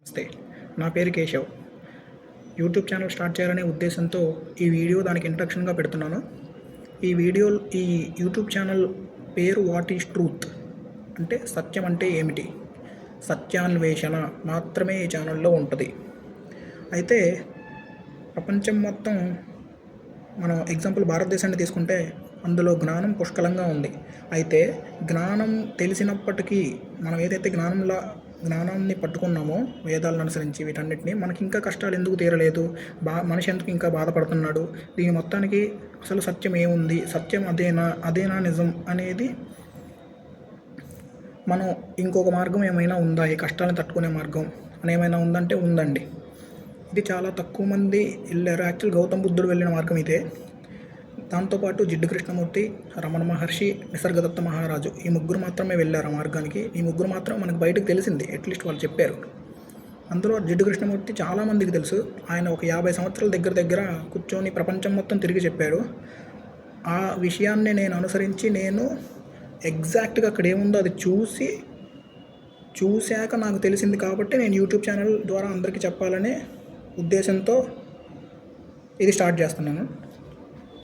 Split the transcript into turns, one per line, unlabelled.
నమస్తే, నా పేరు కేశవ్. యూట్యూబ్ ఛానల్ స్టార్ట్ చేయాలనే ఉద్దేశంతో ఈ వీడియో దానికి ఇంట్రడక్షన్గా పెడుతున్నాను. ఈ యూట్యూబ్ ఛానల్ పేరు వాట్ ఈజ్ ట్రూత్ అంటే సత్యం అంటే ఏమిటి, సత్యాన్వేషణ మాత్రమే ఈ ఛానల్లో ఉంటుంది. అయితే ప్రపంచం మొత్తం మనం ఎగ్జాంపుల్ భారతదేశాన్ని తీసుకుంటే అందులో జ్ఞానం పుష్కలంగా ఉంది. అయితే జ్ఞానం తెలిసినప్పటికీ మనం ఏదైతే జ్ఞానాన్ని పట్టుకున్నామో వేదాలను అనుసరించి వీటన్నిటిని మనకి ఇంకా కష్టాలు ఎందుకు తీరలేదు, మనిషి ఎందుకు ఇంకా బాధపడుతున్నాడు, దీని మొత్తానికి అసలు సత్యం ఏముంది, సత్యం అదేనా నిజం అనేది మనం ఇంకొక మార్గం ఏమైనా ఉందా, ఈ కష్టాలను తట్టుకునే మార్గం అని ఏమైనా ఉందంటే ఉందండి. ఇది చాలా తక్కువ మంది వెళ్ళారు. యాక్చువల్ గౌతమ్ బుద్ధుడు వెళ్ళిన మార్గం ఇదే. దాంతోపాటు జిడ్డు కృష్ణమూర్తి, రమణ మహర్షి, నిసర్గదత్త మహారాజు ఈ ముగ్గురు మాత్రమే వెళ్ళారు ఆ మార్గానికి. ఈ ముగ్గురు మాత్రం మనకు బయటకు తెలిసింది, అట్లీస్ట్ వాళ్ళు చెప్పారు. అందులో జిడ్డు కృష్ణమూర్తి చాలామందికి తెలుసు. ఆయన ఒక 50 సంవత్సరాల దగ్గర కూర్చొని ప్రపంచం మొత్తం తిరిగి చెప్పారు. ఆ విషయాన్ని నేను అనుసరించి నేను ఎగ్జాక్ట్గా అక్కడ ఏముందో అది చూశాక నాకు తెలిసింది. కాబట్టి నేను యూట్యూబ్ ఛానల్ ద్వారా అందరికీ చెప్పాలనే ఉద్దేశంతో ఇది స్టార్ట్ చేస్తున్నాను.